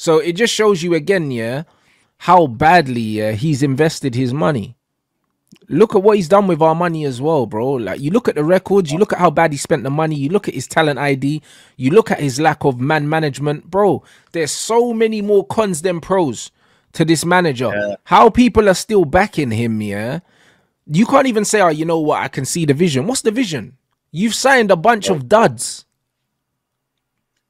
So it just shows you again, yeah, how badly he's invested his money. Look at what he's done with our money as well, bro. Like, you look at the records, you look at how bad he spent the money, you look at his talent ID, you look at his lack of man management, bro. There's so many more cons than pros to this manager. Yeah. How people are still backing him, yeah. You can't even say, oh, you know what, I can see the vision. What's the vision? You've signed a bunch of duds.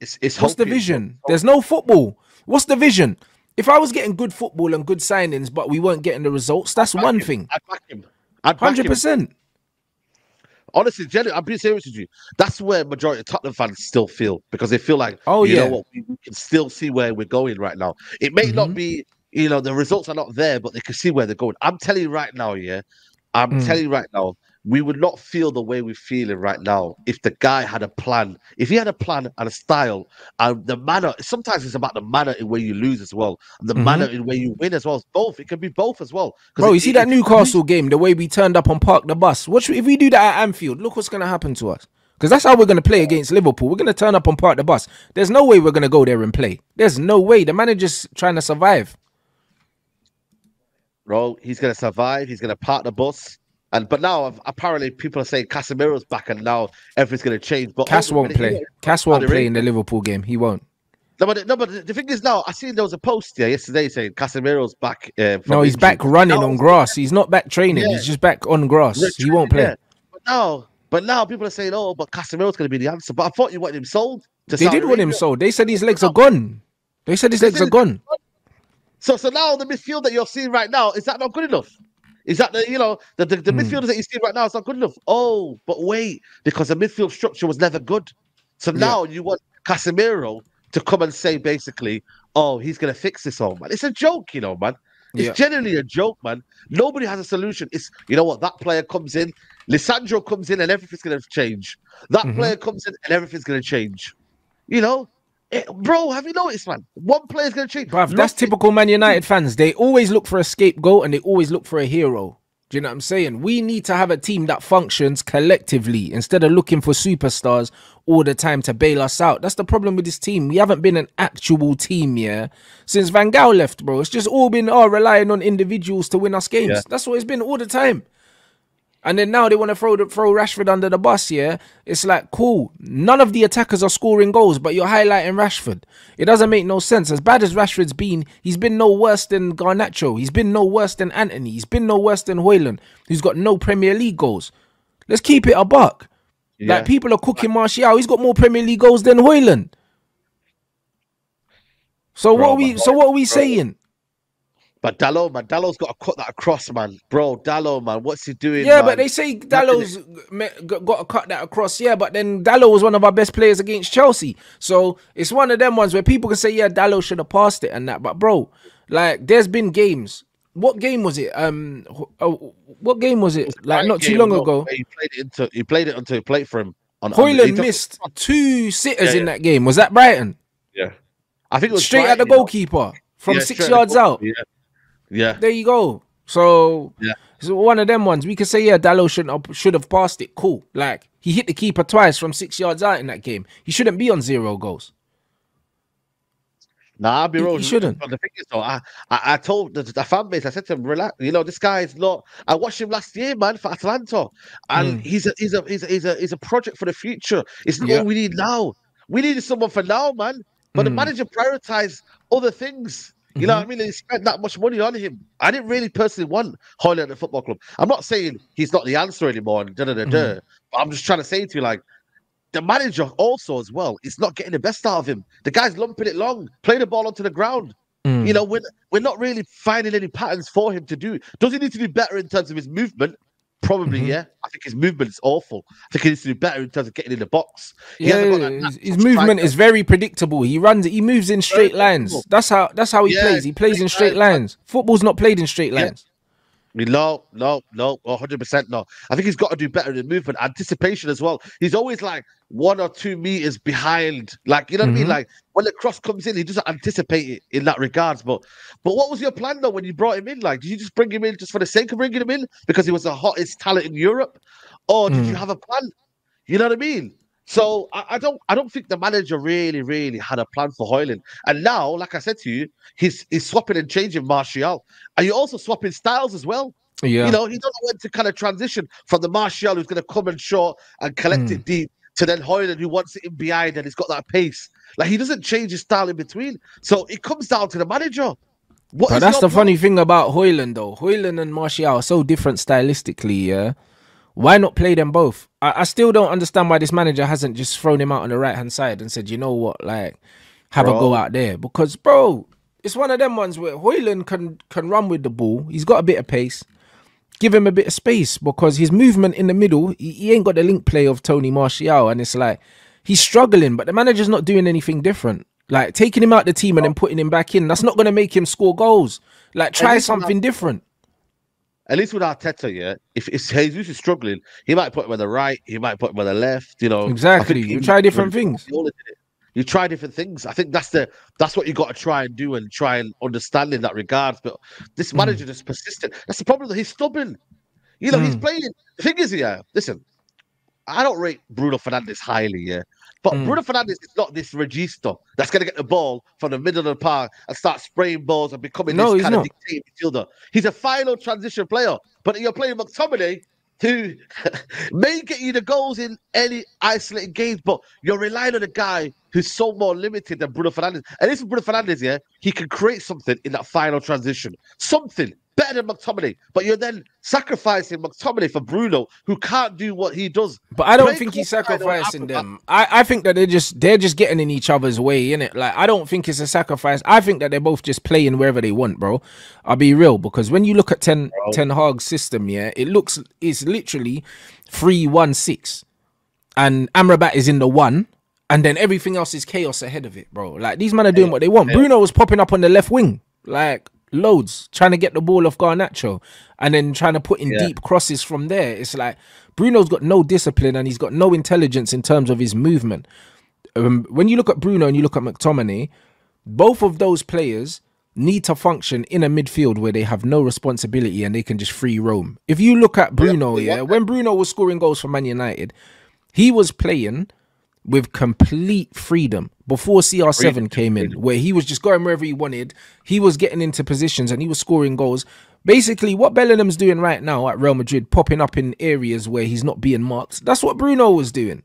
It's What's the vision? There's no football. What's the vision? If I was getting good football and good signings, but we weren't getting the results, that's one thing. I'd back him. 100%. Honestly, genuinely, I'm being serious with you. That's where majority of Tottenham fans still feel, because they feel like, you know what, we can still see where we're going right now. It may not be, you know, the results are not there, but they can see where they're going. I'm telling you right now, telling you right now, we would not feel the way we're feeling right now if the guy had a plan. If he had a plan and a style and the manner, sometimes it's about the manner in where you lose as well, and the manner in where you win as well. It's both. It can be both as well. Bro, you see that Newcastle game, the way we turned up and parked the bus. If we do that at Anfield, look what's going to happen to us. Because that's how we're going to play against Liverpool. We're going to turn up and park the bus. There's no way we're going to go there and play. There's no way. The manager's trying to survive. Bro, he's going to survive. He's going to park the bus. But now, apparently, people are saying Casemiro's back and now everything's going to change. But Cass won't play. Cass won't play in the Liverpool game. He won't. No, but the thing is now, I seen there was a post yesterday saying Casemiro's back. No, he's back running on grass. He's not back training. He's just back on grass. He won't play. Yeah. But now people are saying, oh, but Casemiro's going to be the answer. But I thought you wanted him sold. They did want him sold. They said his legs are gone. They said his legs are gone. So now the midfield that you're seeing right now, is that not good enough? Is that the midfielders that you see right now is not good enough? Oh, but wait, because the midfield structure was never good. So now you want Casemiro to come and say basically, oh, he's gonna fix this all, man. It's a joke, you know, man. It's genuinely a joke, man. Nobody has a solution. It's, you know what, that player comes in, Lisandro comes in and everything's gonna change. That player comes in and everything's gonna change. You know? Bro, have you noticed, man? One player's going to change. Bruv, that's typical Man United fans. They always look for a scapegoat and they always look for a hero. Do you know what I'm saying? We need to have a team that functions collectively instead of looking for superstars all the time to bail us out. That's the problem with this team. We haven't been an actual team, since Van Gaal left, bro. It's just all been relying on individuals to win us games. Yeah. That's what it's been all the time. And then now they want to throw Rashford under the bus, It's like, cool. None of the attackers are scoring goals, but you're highlighting Rashford. It doesn't make no sense. As bad as Rashford's been, he's been no worse than Garnacho. He's been no worse than Anthony. He's been no worse than Højlund, who's got no Premier League goals. Let's keep it a buck. Yeah. Like, people are cooking Martial. He's got more Premier League goals than Højlund. So what are we saying? But Dalot, man, Dalot's got to cut that across, man. Bro, Dalot, man, what's he doing, man? But they say Dalot's got to cut that across, but then Dalot was one of our best players against Chelsea. So it's one of them ones where people can say, Dalot should have passed it and that. But, bro, like, there's been games. What game was it? What game was it? Like, not too long ago. He played it until he played for him. Højlund missed 2 sitters in that game. Was that Brighton? Yeah. I think it was straight Brighton, at the goalkeeper from 6 yards out. Yeah. There you go. So it's one of them ones. We can say, Dalot should have passed it. Cool. Like, he hit the keeper twice from 6 yards out in that game. He shouldn't be on 0 goals. Nah, I'll be real. He shouldn't. The thing is, though, I told the fan base, I said to him, relax. You know, this guy is not. I watched him last year, man, for Atalanta, and he's a project for the future. It's not what we need now. We needed someone for now, man. But the manager prioritized other things. You know what I mean? He spent that much money on him. I didn't really personally want Højlund at the football club. I'm not saying he's not the answer anymore. But I'm just trying to say to you, like, the manager also as well is not getting the best out of him. The guy's lumping it long, playing the ball onto the ground. You know, we're not really finding any patterns for him to do. Does he need to do better in terms of his movement? Probably, yeah. I think his movement is awful. I think he needs to do better in terms of getting in the box. His movement is very predictable. He moves in straight lines. That's how he plays. He plays in straight lines. Football's not played in straight lines. No, 100% no. I think he's got to do better in movement, anticipation as well. He's always like 1 or 2 meters behind. Like, you know what I mean? Like, when the cross comes in, he doesn't anticipate it in that regards. But what was your plan, though, when you brought him in? Like, did you just bring him in just for the sake of bringing him in because he was the hottest talent in Europe? Or did you have a plan? You know what I mean? So I don't think the manager really had a plan for Hoyland. And now, like I said to you, he's swapping and changing Martial. And you're also swapping styles as well. You Yeah. know, he doesn't want to kind of transition from the Martial who's going to come in short and collect it deep to then Hoyland who wants it in behind and he's got that pace. Like he doesn't change his style in between. So it comes down to the manager. What But is that's your the plan? funny thing about Hoyland, though. Hoyland and Martial are so different stylistically, yeah? Why not play them both? I still don't understand why this manager hasn't just thrown him out on the right-hand side and said, you know what, like, have a go Bro, out there. Because, bro, it's one of them ones where Hoyland can run with the ball. He's got a bit of pace. Give him a bit of space because his movement in the middle, he ain't got the link play of Tony Martial. And it's like, he's struggling, but the manager's not doing anything different. Like, taking him out the team and then putting him back in, that's not going to make him score goals. Like, try something different. at least with Arteta, yeah, if Jesus is struggling, he might put him on the right, he might put him on the left. You know, I Exactly. think You try different things. You try different things. I think that's what you got to try and do and try and understand in that regards. But this manager is persistent. That's the problem. He's stubborn. You know, he's playing. The thing is, yeah, listen, I don't rate Bruno Fernandes highly, yeah. But Bruno Fernandes is not this regista that's going to get the ball from the middle of the park and start spraying balls and becoming this kind of dictating midfielder. He's a final transition player. But you're playing McTominay, who may get you the goals in any isolated games, but you're relying on a guy who's so more limited than Bruno Fernandes. And this is Bruno Fernandes, yeah, he can create something in that final transition. Something better than McTominay. But you're then sacrificing McTominay for Bruno, who can't do what he does. But I don't think he's sacrificing them. I think that they're just getting in each other's way, innit? Like, I don't think it's a sacrifice. I think that they're both just playing wherever they want, bro. I'll be real, because when you look at Ten Hag's system, yeah, it's literally 3-1-6. And Amrabat is in the 1, and then everything else is chaos ahead of it, bro. Like, these men are doing what they want. Bruno was popping up on the left wing, like, loads, trying to get the ball off Garnacho and then trying to put in deep crosses from there. It's like Bruno's got no discipline and he's got no intelligence in terms of his movement. When you look at Bruno and you look at McTominay, both of those players need to function in a midfield where they have no responsibility and they can just free roam. If you look at Bruno, when Bruno was scoring goals for Man United, he was playing with complete freedom before CR7 came in, where he was just going wherever he wanted. He was getting into positions and he was scoring goals. Basically, what Bellingham's doing right now at Real Madrid, popping up in areas where he's not being marked, that's what Bruno was doing.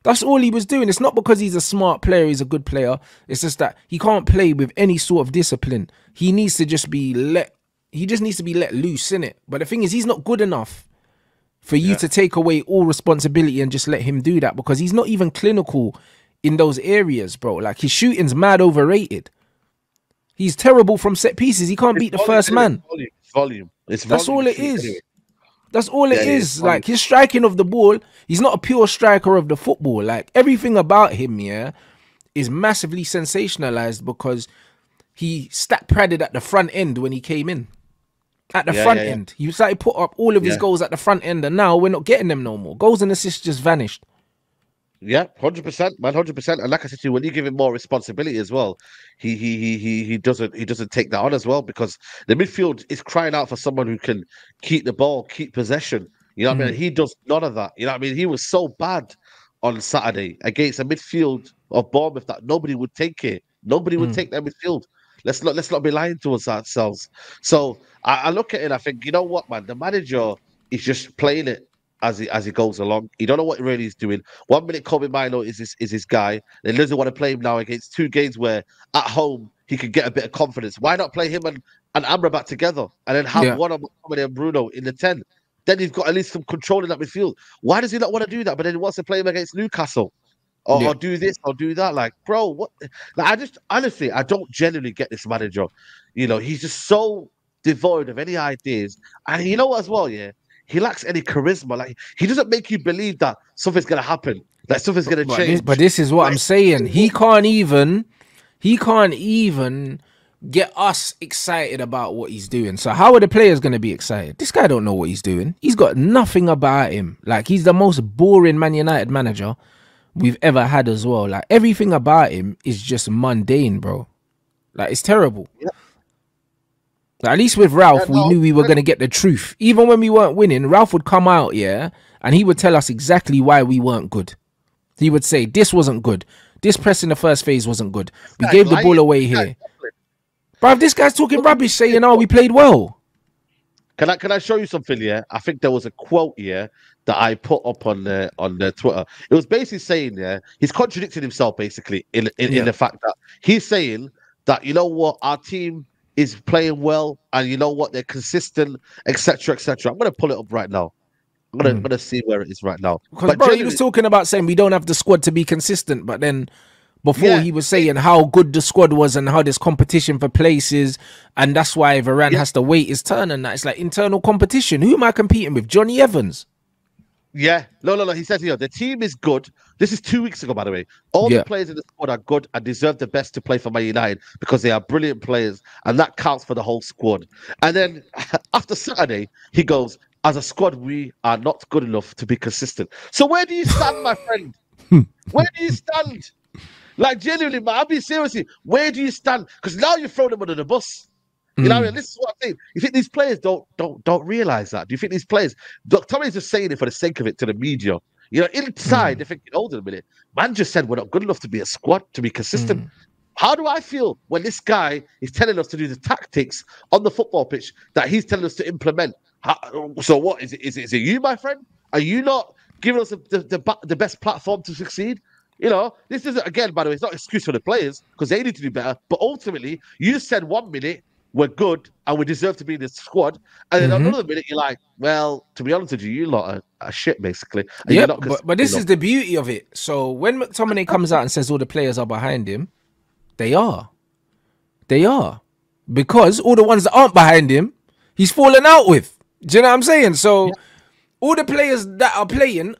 That's all he was doing. It's not because he's a smart player, he's a good player. It's just that he can't play with any sort of discipline. He needs to just be let loose, innit? But the thing is, he's not good enough for you to take away all responsibility and just let him do that, because he's not even clinical in those areas, bro. Like, his shooting's mad overrated. He's terrible from set pieces. He can't beat the first man. It's volume. That's all it is. Anyway. That's all it is. Like, his striking of the ball, he's not a pure striker of the football. Like, everything about him, yeah, is massively sensationalized because he stat padded at the front end when he came in. At the front end. He started put up all of his goals at the front end, and now we're not getting them no more. Goals and assists just vanished. Yeah, 100%, man, 100%. And like I said to you, when you give him more responsibility as well, he doesn't take that on as well, because the midfield is crying out for someone who can keep the ball, keep possession. You know what I mean? He does none of that. You know what I mean? He was so bad on Saturday against a midfield of Bournemouth that nobody would take it. Nobody would take that midfield. Let's not be lying to ourselves. So I look at it and I think, you know what, man, the manager is just playing it as he goes along. He don't know what really he's doing. 1 minute Kobe Mino is his guy. Then doesn't want to play him now against 2 games where at home he could get a bit of confidence. Why not play him and Amrabat together and then have one of Mohamed and Bruno in the 10? Then he's got at least some control in that midfield. Why does he not want to do that? But then he wants to play him against Newcastle. Or do this or do that. Like, bro, what? Like, I don't genuinely get this manager. You know, he's just so devoid of any ideas. And you know what as well, yeah? He lacks any charisma. Like, he doesn't make you believe that something's going to happen. Like, something's going to change. But this is what I'm saying. He can't even get us excited about what he's doing. So how are the players going to be excited? This guy don't know what he's doing. He's got nothing about him. Like, he's the most boring Man United manager we've ever had as well. Like, everything about him is just mundane, bro. Like, it's terrible. Yeah. Like, at least with Ralph, we knew we were going to get the truth. Even when we weren't winning, Ralph would come out, and he would tell us exactly why we weren't good. He would say, this wasn't good. This press in the first phase wasn't good. We Guy's gave the ball lying. away here. Bruv, this guy's talking rubbish saying, oh, we played well. Can I show you something? Yeah, I think there was a quote here that I put up on the Twitter. It was basically saying, yeah, he's contradicting himself basically in the fact that he's saying that, you know what, our team is playing well, and you know what, they're consistent, etc., etc. I'm gonna pull it up right now. I'm gonna see where it is right now. Because bro, he was talking about saying we don't have the squad to be consistent, but then before he was saying how good the squad was and how there's competition for places, and that's why Varane has to wait his turn, and that it's like internal competition. Who am I competing with? Johnny Evans? Yeah, no. He says here the team is good. This is 2 weeks ago, by the way. All the players in the squad are good and deserve the best to play for Man United because they are brilliant players, and that counts for the whole squad. And then after Saturday, he goes, as a squad, we are not good enough to be consistent. So where do you stand, my friend? Where do you stand? Like, genuinely, man, I'll be seriously, where do you stand? Because now you've thrown them under the bus. You know what I mean? This is what I'm saying. You think these players don't realize that? Do you think these players, Tommy's just saying it for the sake of it to the media? You know, inside, they're thinking, hold on a minute. Man just said we're not good enough to be a squad, to be consistent. How do I feel when this guy is telling us to do the tactics on the football pitch that he's telling us to implement? So what is it? Is it you, my friend? Are you not giving us the best platform to succeed? You know, this is, again, by the way, it's not an excuse for the players because they need to do better. But ultimately, you said 1 minute we're good and we deserve to be in this squad, and then another minute you're like, well, to be honest with you, you lot are shit, basically. Yeah, but this is the beauty of it. So when McTominay comes out and says all the players are behind him, they are. Because all the ones that aren't behind him, he's fallen out with. Do you know what I'm saying? So all the players that are playing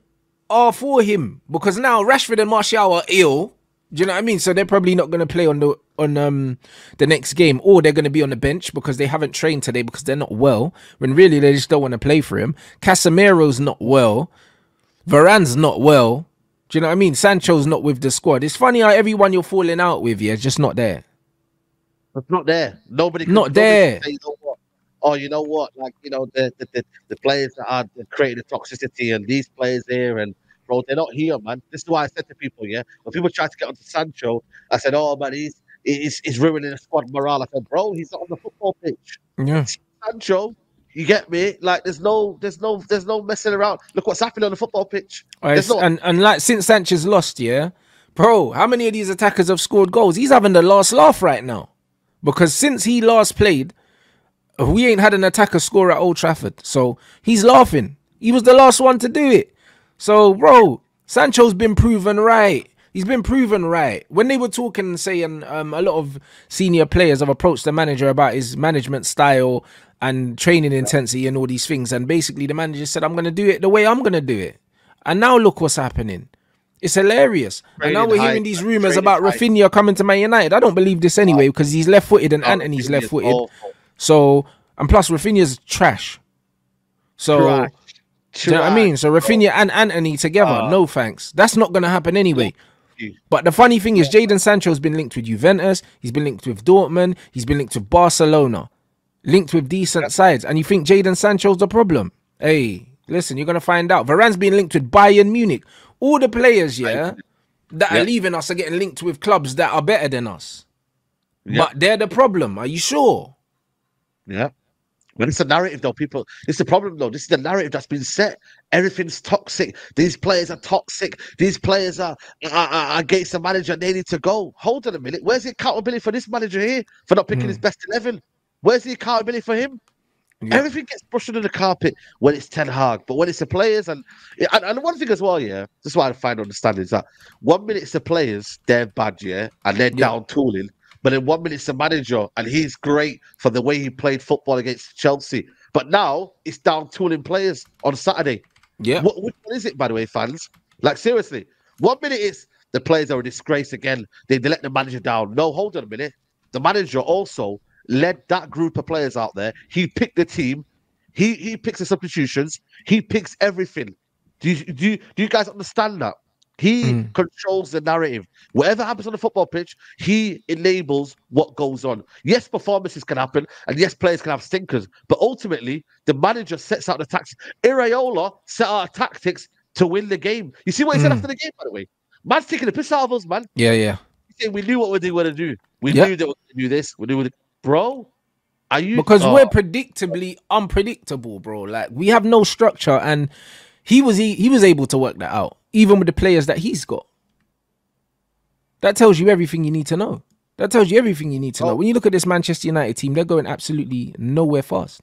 are for him, because now Rashford and Martial are ill. Do you know what I mean? So they're probably not going to play on the next game, or they're going to be on the bench because they haven't trained today because they're not well, when really they just don't want to play for him. Casemiro's not well. Varane's not well. Do you know what I mean? Sancho's not with the squad. It's funny how everyone you're falling out with, is just not there. It's not there. Nobody can there. Say, you know what? Like, you know, the players that are creating the toxicity, and these players here, and bro, they're not here, man. This is why I said to people, when people try to get onto Sancho, I said, oh man, he's ruining the squad morale. I said, bro, he's not on the football pitch. Yeah, Sancho, you get me? Like, there's no messing around. Look what's happening on the football pitch. And like, since Sanchez lost, bro, how many of these attackers have scored goals? He's having the last laugh right now, because since he last played, we ain't had an attacker score at Old Trafford. So he's laughing. He was the last one to do it. So, bro, Sancho's been proven right. He's been proven right. When they were talking and saying a lot of senior players have approached the manager about his management style and training intensity and all these things, and basically the manager said, I'm going to do it the way I'm going to do it. And now look what's happening. It's hilarious. And now we're hearing these rumours about Rafinha coming to Man United. I don't believe this anyway, because he's left-footed and Antony's left-footed. So, and plus Rafinha's trash. So, do you know what I mean? So Rafinha and Antony together, no thanks. That's not going to happen anyway. But the funny thing is, Jadon Sancho's been linked with Juventus. He's been linked with Dortmund. He's been linked with Barcelona. Linked with decent sides. And you think Jadon Sancho's the problem? Hey, listen, you're going to find out. Varane's been linked with Bayern Munich. All the players, that are leaving us are getting linked with clubs that are better than us. But they're the problem. Are you sure? Yeah. When it's a narrative, though, people, it's the problem, though. This is the narrative that's been set. Everything's toxic. These players are toxic. These players are against the manager. They need to go. Hold on a minute. Where's the accountability for this manager here for not picking his best 11? Where's the accountability for him? Everything gets brushed under the carpet when it's Ten Hag, but when it's the players, and one thing as well, this is what I find understanding is that 1 minute it's the players, they're bad, and they're down tooling. But in 1 minute, it's the manager, and he's great for the way he played football against Chelsea. But now it's down tooling players on Saturday. Yeah. Which one is it, by the way, fans? Like, seriously. 1 minute it's the players are a disgrace again. They let the manager down. No, hold on a minute. The manager also led that group of players out there. He picked the team. He picks the substitutions. He picks everything. Do you guys understand that? He controls the narrative. Whatever happens on the football pitch, he enables what goes on. Yes, performances can happen, and yes, players can have stinkers, but ultimately, the manager sets out the tactics. Iraola set out tactics to win the game. You see what he said after the game, by the way? Man's taking the piss out of us, man. Yeah. We knew what we were going to do. We Yeah. knew that we were going to do this. We knew, bro. Are you? Because we're predictably unpredictable, bro. Like we have no structure, and he was able to work that out, even with the players that he's got. That tells you everything you need to know. That tells you everything you need to know. When you look at this Manchester United team, they're going absolutely nowhere fast.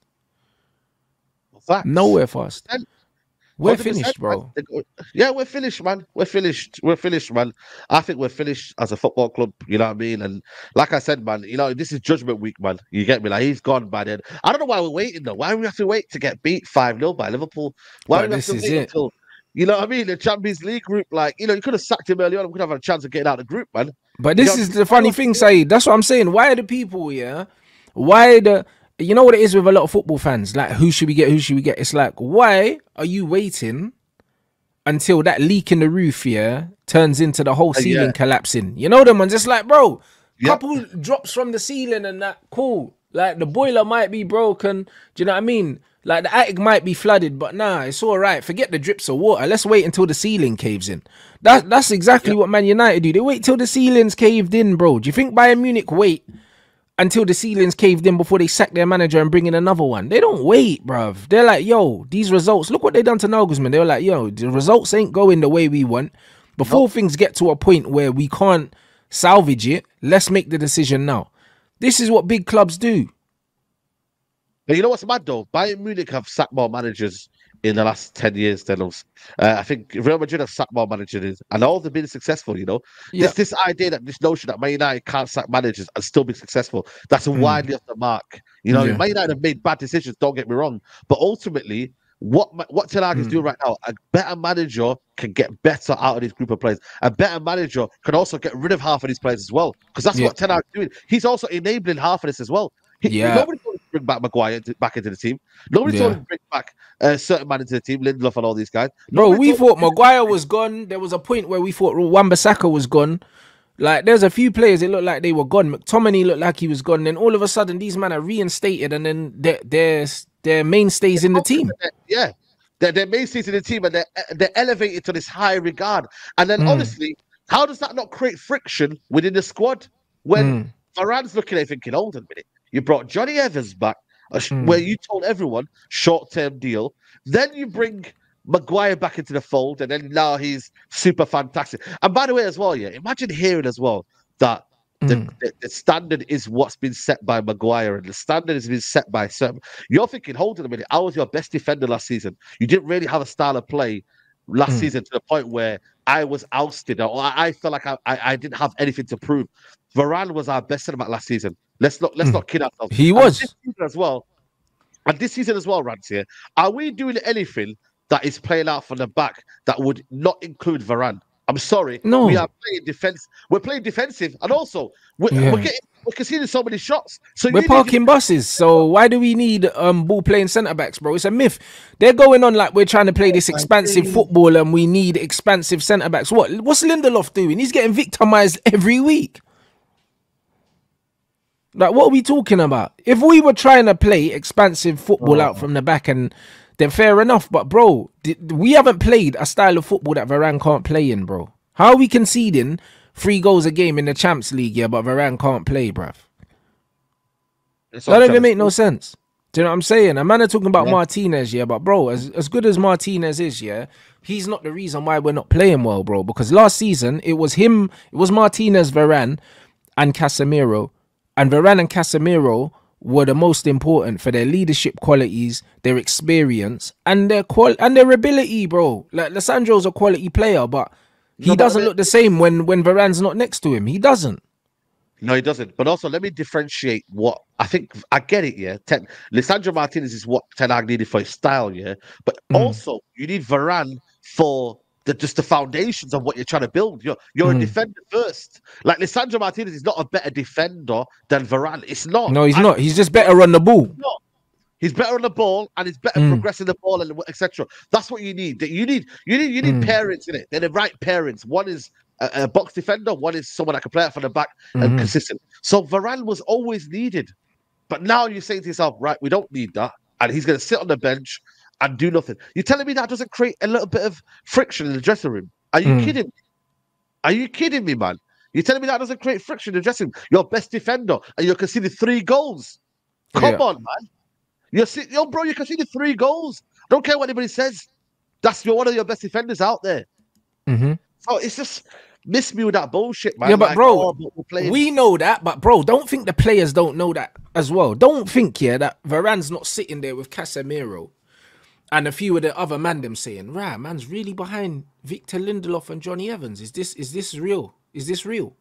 Facts. Nowhere fast. We're finished, bro. Yeah, we're finished, man. We're finished, man. I think we're finished as a football club, you know what I mean? And like I said, man, you know, this is judgment week, man. You get me? Like, he's gone by then. I don't know why we're waiting, though. Why do we have to wait to get beat 5-0 by Liverpool? Why do we have to wait until, you know what I mean? The Champions League group, like, you know, you could have sacked him early on. We could have had a chance of getting out of the group, man. But this is the funny thing, Saeed. That's what I'm saying. Why are the people, you know what it is with a lot of football fans? Like, who should we get? Who should we get? It's like, why are you waiting until that leak in the roof, turns into the whole ceiling collapsing? You know them ones. It's like, bro, couple drops from the ceiling and that, cool. Like, the boiler might be broken. Do you know what I mean? Like, the attic might be flooded, but nah, it's all right. Forget the drips of water. Let's wait until the ceiling caves in. That's exactly what Man United do. They wait till the ceiling's caved in, bro. Do you think Bayern Munich wait until the ceiling's caved in before they sack their manager and bring in another one? They don't wait, bruv. They're like, yo, these results, look what they done to Nagelsmann. They were like, yo, the results ain't going the way we want. Before things get to a point where we can't salvage it, let's make the decision now. This is what big clubs do. But you know what's mad, though? Bayern Munich have sacked more managers in the last 10 years than us. I think Real Madrid have sacked more managers, and all they've been successful, you know? Yeah. This idea, this notion that Man United can't sack managers and still be successful, that's widely off the mark. You know, Man United have made bad decisions, don't get me wrong. But ultimately, what Ten Hag is doing right now, a better manager can get better out of this group of players. A better manager can also get rid of half of these players as well, because that's what Ten Hag is doing. He's also enabling half of this as well. Nobody told him to bring back Maguire back into the team. Nobody told him to bring back a certain man into the team, Lindelof and all these guys. Bro, we thought Maguire was gone. There was a point where we thought Wan-Bissaka was gone. Like, there's a few players, it looked like they were gone. McTominay looked like he was gone. Then all of a sudden, these men are reinstated, and then they're mainstays in the team. Yeah, they're mainstays in the team, and they're elevated to this high regard. And then, honestly, how does that not create friction within the squad when Varane's looking at it thinking, hold on a minute, you brought Johnny Evans back, where you told everyone short-term deal. Then you bring Maguire back into the fold, and then now he's super fantastic. And by the way, as well, imagine hearing as well that the standard is what's been set by Maguire, and the standard has been set by certain. You're thinking, hold on a minute, I was your best defender last season. You didn't really have a style of play last season to the point where I was ousted, or I felt like I didn't have anything to prove. Varane was our best centre back last season. Let's not kid ourselves. He was. This season as well, Rants here. Are we doing anything that is playing out from the back that would not include Varane? I'm sorry. No. We are playing defense. We're playing defensive, and also we're conceding so many shots. So we're parking buses. So why do we need ball playing centre backs, bro? It's a myth. They're going on like we're trying to play this expansive football and we need expansive centre backs. What's Lindelof doing? He's getting victimized every week. Like, what are we talking about? If we were trying to play expansive football out from the back, and then fair enough. But, bro, we haven't played a style of football that Varane can't play in, bro. How are we conceding 3 goals a game in the Champions League, but Varane can't play, bruv? That don't even make no sense. Do you know what I'm saying? A man are talking about Martinez, but, bro, as good as Martinez is, he's not the reason why we're not playing well, bro. Because last season, it was Martinez, Varane, and Casemiro. And Varane and Casemiro were the most important for their leadership qualities, their experience, and their ability, bro. Like, Lissandro's a quality player, but he doesn't look the same when Varane's not next to him. He doesn't. No, he doesn't. But also, let me differentiate what I think. I get it, Lisandro Martinez is what Ten Hag needed for his style, But also, you need Varane for just the foundations of what you're trying to build. You're a defender first. Like, Lisandro Martinez is not a better defender than Varane. It's not. No, he's not. He's just better on the ball. He's better on the ball, and he's better progressing the ball, and etc. That's what you need. You need parents in it. They're the right parents. One is a box defender. One is someone that can play out from the back and consistent. So Varane was always needed, but now you're saying to yourself, right, we don't need that, and he's going to sit on the bench and do nothing. You're telling me that doesn't create a little bit of friction in the dressing room? Are you kidding me? Are you kidding me, man? You're telling me that doesn't create friction in the dressing room? Your best defender, and you're conceding 3 goals. Come Yeah. on, man. Yo, bro, you conceded 3 goals. Don't care what anybody says. You're one of your best defenders out there. Mm-hmm. So it's just miss me with that bullshit, man. Yeah, but Like, bro, oh, but we're playing. we know that, but bro, don't think the players don't know that as well. Don't think, yeah, that Varane's not sitting there with Casemiro and a few of the other man them saying, "Right, man's really behind Victor Lindelof and Johnny Evans. Is this real? Is this real?"